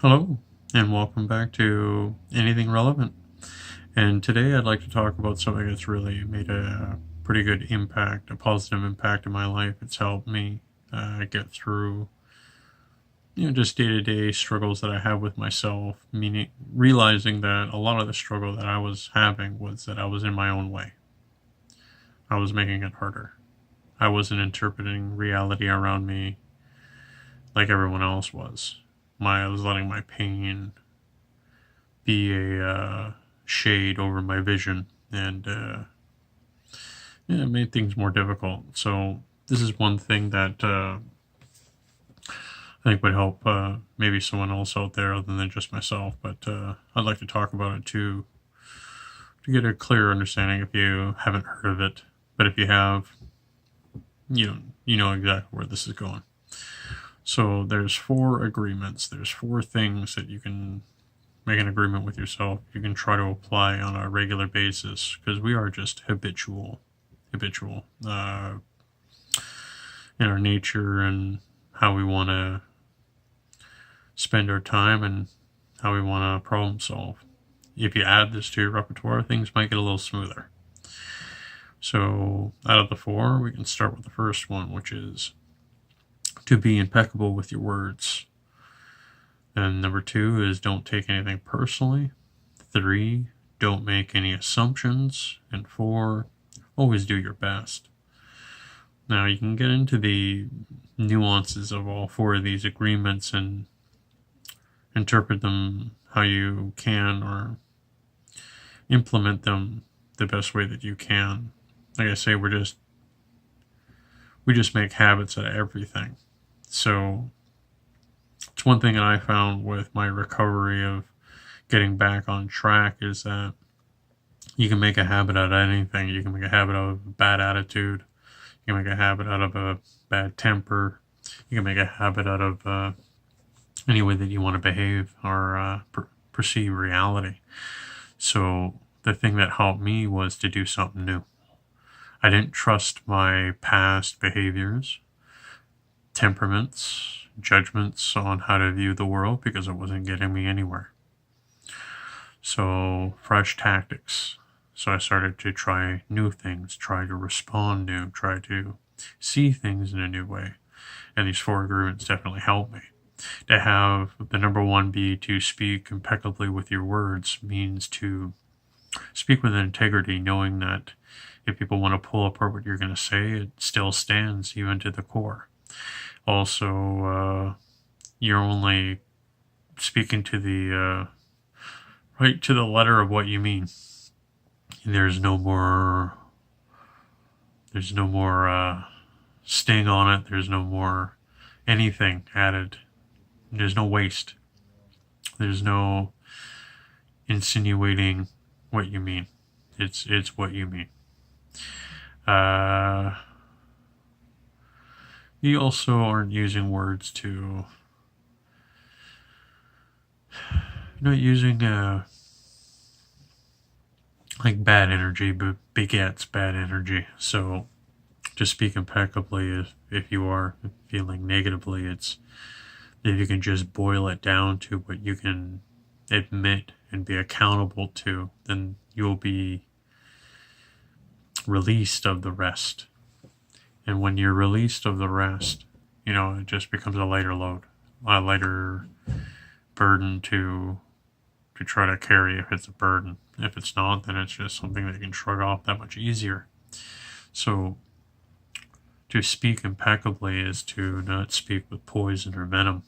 Hello, and welcome back to Anything Relevant. And today I'd like to talk about something that's really made a pretty good impact, a positive impact in my life. It's helped me get through, just day-to-day struggles that I have with myself, meaning realizing that a lot of the struggle that I was having was that I was in my own way. I was making it harder. I wasn't interpreting reality around me like everyone else was. I was letting my pain be a shade over my vision, and it made things more difficult. So this is one thing that I think would help maybe someone else out there other than just myself. But I'd like to talk about it to get a clear understanding if you haven't heard of it. But if you have, you know exactly where this is going. So there's 4 agreements. There's 4 things that you can make an agreement with yourself. You can try to apply on a regular basis, because we are just habitual in our nature and how we want to spend our time and how we want to problem solve. If you add this to your repertoire, things might get a little smoother. So out of the 4, we can start with the first one, which is to be impeccable with your words. And number 2 is don't take anything personally. 3, don't make any assumptions. And 4, always do your best. Now you can get into the nuances of all 4 of these agreements and interpret them how you can, or implement them the best way that you can. Like I say, we just make habits out of everything. So it's one thing that I found with my recovery of getting back on track is that you can make a habit out of anything. You can make a habit out of a bad attitude. You can make a habit out of a bad temper. You can make a habit out of any way that you want to behave or perceive reality. So the thing that helped me was to do something new. I didn't trust my past behaviors, temperaments, judgments on how to view the world, because it wasn't getting me anywhere. So fresh tactics. So I started to try new things, try to respond new, try to see things in a new way. And these 4 agreements definitely helped me. To have the number 1 be to speak impeccably with your words means to speak with integrity, knowing that if people want to pull apart what you're going to say, it still stands even to the core. Also, you're only speaking to the right to the letter of what you mean. There's no more sting on it. There's no more anything added. There's no waste. There's no insinuating what you mean. It's what you mean. You also aren't using words to, you're not using like bad energy, but begets bad energy. So to speak impeccably, if you are feeling negatively, it's if you can just boil it down to what you can admit and be accountable to, then you'll be released of the rest. And when you're released of the rest, it just becomes a lighter load, a lighter burden to try to carry, if it's a burden. If it's not, then it's just something that you can shrug off that much easier. So to speak impeccably is to not speak with poison or venom.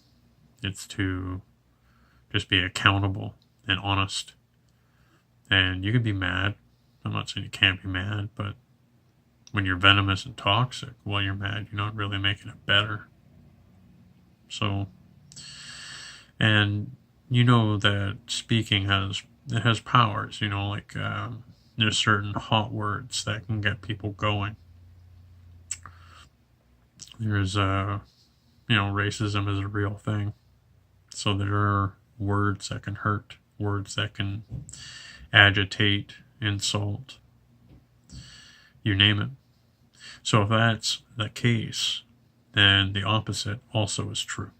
It's to just be accountable and honest. And you can be mad. I'm not saying you can't be mad, but when you're venomous and toxic while you're mad, you're not really making it better. So, and that speaking has powers, like there's certain hot words that can get people going. There's racism is a real thing. So there are words that can hurt, words that can agitate, insult, you name it. So if that's the case, then the opposite also is true.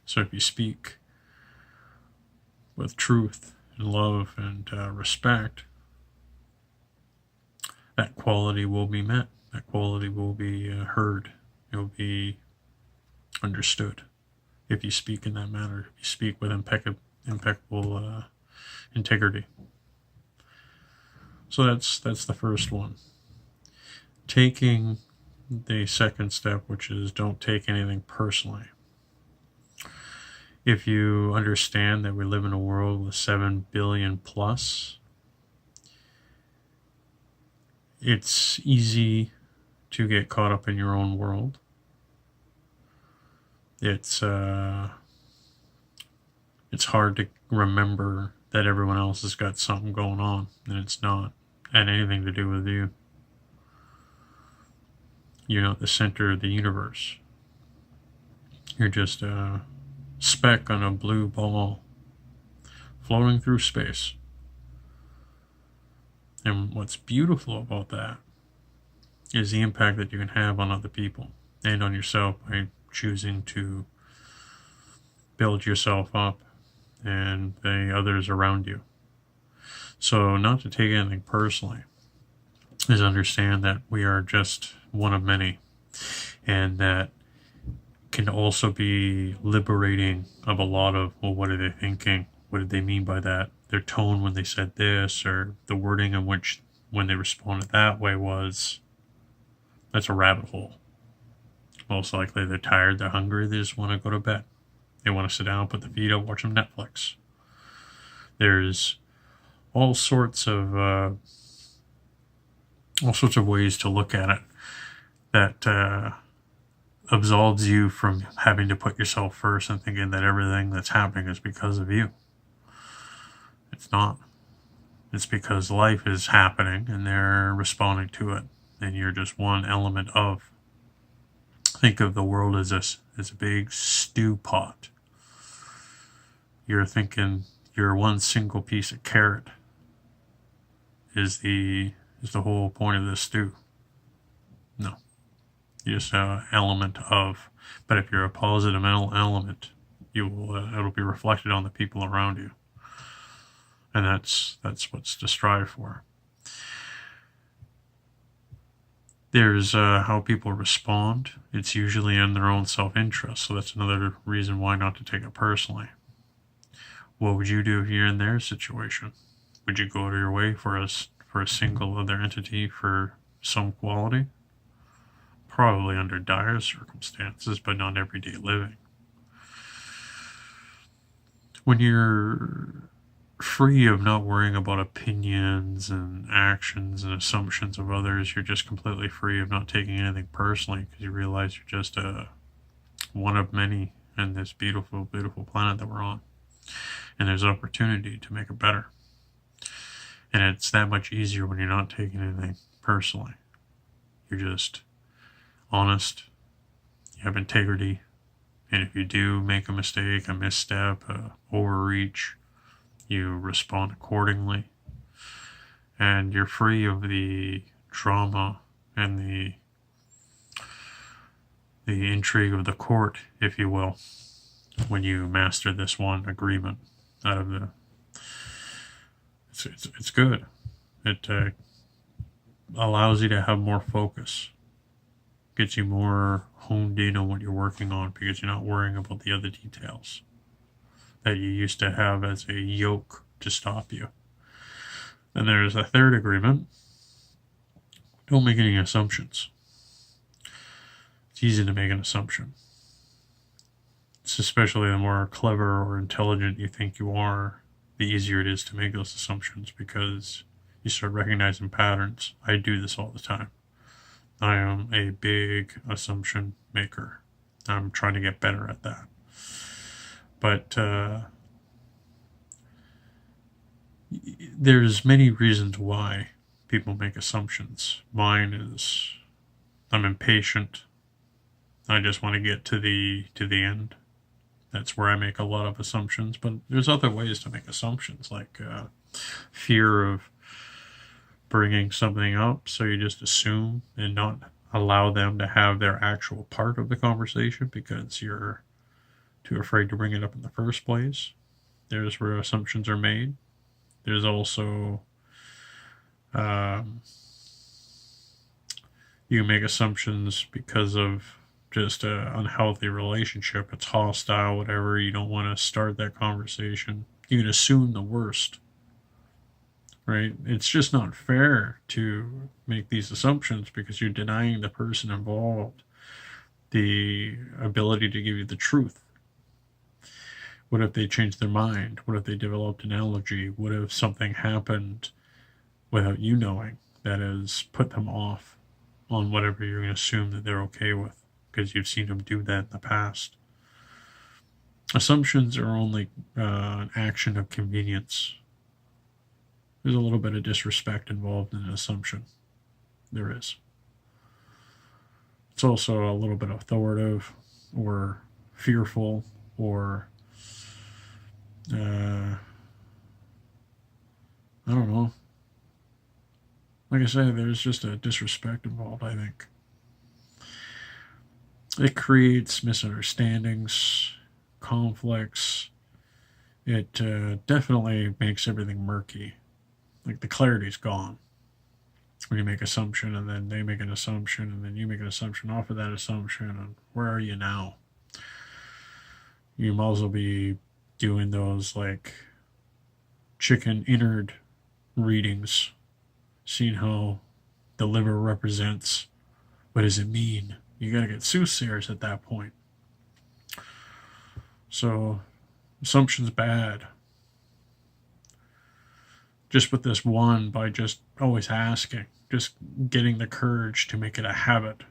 So if you speak with truth and love and respect, that quality will be met. That quality will be heard. It will be understood if you speak in that manner. If you speak with impeccable integrity. So that's the first one. Taking the second step, which is don't take anything personally. If you understand that we live in a world with 7 billion plus, it's easy to get caught up in your own world. It's hard to remember that everyone else has got something going on, and it's not had anything to do with you. You're not the center of the universe. You're just a speck on a blue ball floating through space. And what's beautiful about that is the impact that you can have on other people and on yourself by choosing to build yourself up and the others around you. So not to take anything personally is understand that we are just one of many, and that can also be liberating of a lot of, well, what are they thinking? What did they mean by that? Their tone when they said this, or the wording in which when they responded that way was, that's a rabbit hole. Most likely they're tired, they're hungry, they just want to go to bed. They want to sit down, put the feet up, watch some Netflix. There's all sorts of ways to look at it that absolves you from having to put yourself first and thinking that everything that's happening is because of you. It's not. It's because life is happening and they're responding to it, and you're just one element of. Think of the world as a big stew pot. You're thinking you're one single piece of carrot is the whole point of this stew. No. You're just an element of. But if you're a positive element, you will it'll be reflected on the people around you. And that's what's to strive for. There's how people respond. It's usually in their own self-interest, so that's another reason why not to take it personally. What would you do if you're in their situation? Would you go to your way for a single other entity for some quality? Probably under dire circumstances, but not everyday living. When you're free of not worrying about opinions and actions and assumptions of others, you're just completely free of not taking anything personally, because you realize you're just one of many in this beautiful, beautiful planet that we're on. And there's opportunity to make it better. And it's that much easier when you're not taking anything personally. You're just honest, you have integrity, and if you do make a mistake, a misstep, overreach, you respond accordingly, and you're free of the drama and the intrigue of the court, if you will, when you master this one agreement out of the. It's good. It allows you to have more focus, gets you more honed in on what you're working on, because you're not worrying about the other details that you used to have as a yoke to stop you. And there's a third agreement. Don't make any assumptions. It's easy to make an assumption. It's especially the more clever or intelligent you think you are, the easier it is to make those assumptions, because you start recognizing patterns. I do this all the time. I am a big assumption maker. I'm trying to get better at that. But there's many reasons why people make assumptions. Mine is I'm impatient. I just want to get to the end. That's where I make a lot of assumptions. But there's other ways to make assumptions, like fear of bringing something up, so you just assume and not allow them to have their actual part of the conversation because you're too afraid to bring it up in the first place. There's where assumptions are made. There's also um, you make assumptions because of just an unhealthy relationship. It's hostile, whatever. You don't want to start that conversation. You can assume the worst, right? It's just not fair to make these assumptions because you're denying the person involved the ability to give you the truth. What if they changed their mind? What if they developed an allergy? What if something happened without you knowing that has put them off on whatever you're going to assume that they're okay with because you've seen them do that in the past? Assumptions are only an action of convenience. There's a little bit of disrespect involved in an assumption. There is. It's also a little bit authoritative or fearful or I don't know. Like I say, there's just a disrespect involved, I think. It creates misunderstandings, conflicts. It definitely makes everything murky. Like the clarity's gone when you make assumption and then they make an assumption and then you make an assumption off of that assumption, and where are you now? You might as well be doing those like chicken innard readings, seeing how the liver represents what does it mean. You gotta get soothsayers at that point. So assumption's bad. Just with this one, by just always asking, just getting the courage to make it a habit,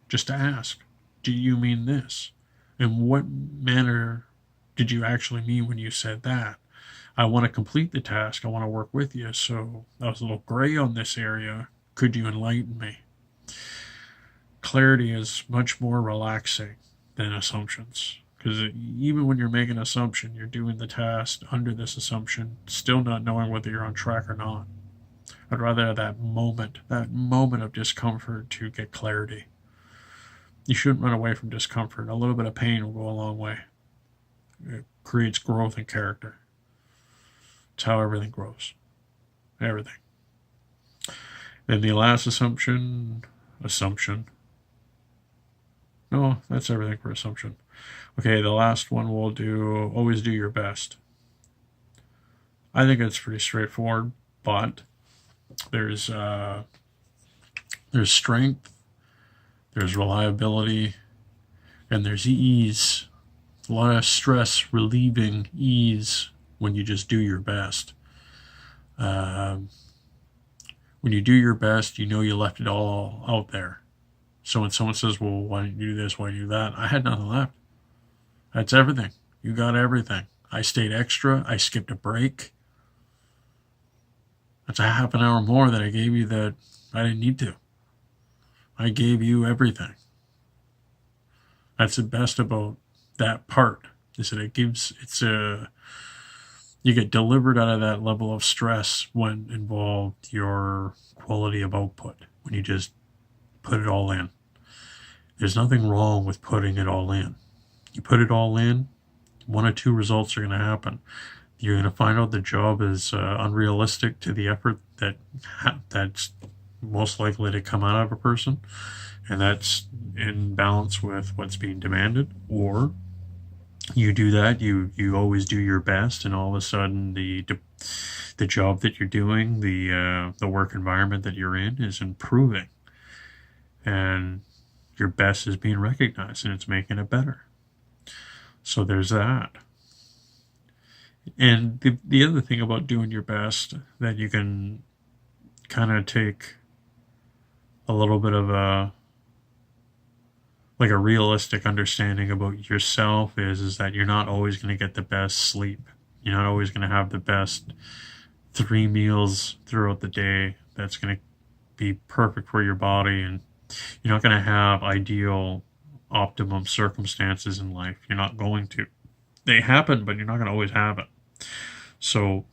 just to ask, do you mean this? In what manner did you actually mean when you said that? I want to complete the task. I want to work with you. So I was a little gray on this area. Could you enlighten me? Clarity is much more relaxing than assumptions. Because even when you're making an assumption, you're doing the task under this assumption, still not knowing whether you're on track or not. I'd rather have that moment of discomfort to get clarity. You shouldn't run away from discomfort. A little bit of pain will go a long way. It creates growth and character. It's how everything grows. Everything. Then the last assumption. No, that's everything for assumption. Okay, the last one we'll do, always do your best. I think it's pretty straightforward, but there's strength, there's reliability, and there's ease. A lot of stress relieving ease when you just do your best. When you do your best, you know you left it all out there. So when someone says, well, why didn't you do this, why didn't you do that? I had nothing left. That's everything. You got everything. I stayed extra. I skipped a break. That's a half an hour more that I gave you that I didn't need to. I gave you everything. That's the best about that part, is that you get delivered out of that level of stress when involved your quality of output, when you just put it all in. There's nothing wrong with putting it all in. You put it all in, one or two results are going to happen. You're going to find out the job is unrealistic to the effort that's most likely to come out of a person, and that's in balance with what's being demanded. Or you do that, you always do your best, and all of a sudden the job that you're doing, the work environment that you're in is improving, and your best is being recognized, and it's making it better. So there's that. And the other thing about doing your best that you can kind of take a little bit of a realistic understanding about yourself is that you're not always going to get the best sleep. You're not always going to have the best 3 meals throughout the day that's going to be perfect for your body, and you're not going to have ideal, optimum circumstances in life. You're not going to. They happen, but you're not going to always have it. So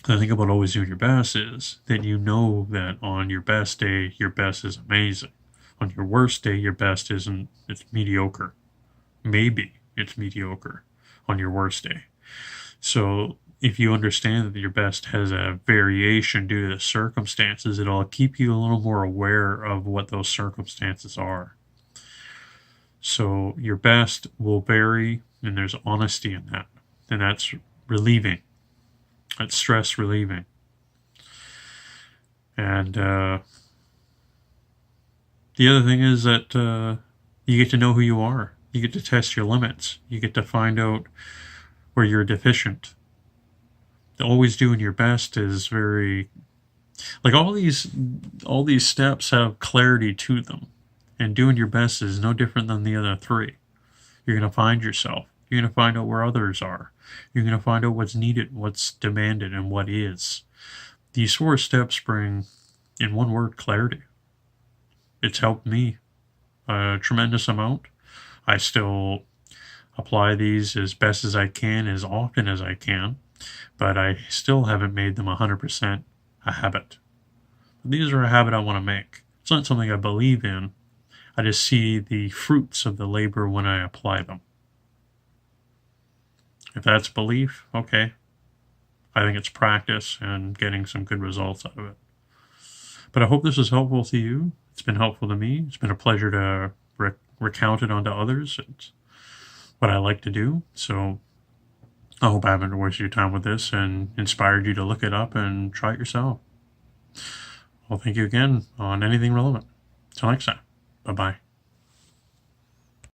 the thing about always doing your best is that you know that on your best day, your best is amazing. On your worst day, your best it's mediocre. Maybe it's mediocre on your worst day. So if you understand that your best has a variation due to the circumstances, it'll keep you a little more aware of what those circumstances are. So your best will vary, and there's honesty in that. And that's relieving. That's stress relieving. And the other thing is that you get to know who you are. You get to test your limits. You get to find out where you're deficient. Always doing your best is very, like, all these steps have clarity to them, and doing your best is no different than the other three. You're going to find yourself. You're going to find out where others are. You're going to find out what's needed, what's demanded, and what is. These 4 steps bring, in one word, clarity. It's helped me a tremendous amount. I still apply these as best as I can, as often as I can, but I still haven't made them 100% a habit. These are a habit I want to make. It's not something I believe in. I just see the fruits of the labor when I apply them. If that's belief, okay. I think it's practice and getting some good results out of it. But I hope this is helpful to you. It's been helpful to me. It's been a pleasure to recount it onto others. It's what I like to do. So I hope I haven't wasted your time with this and inspired you to look it up and try it yourself. Well, thank you again on anything relevant. Till next time. Bye-bye.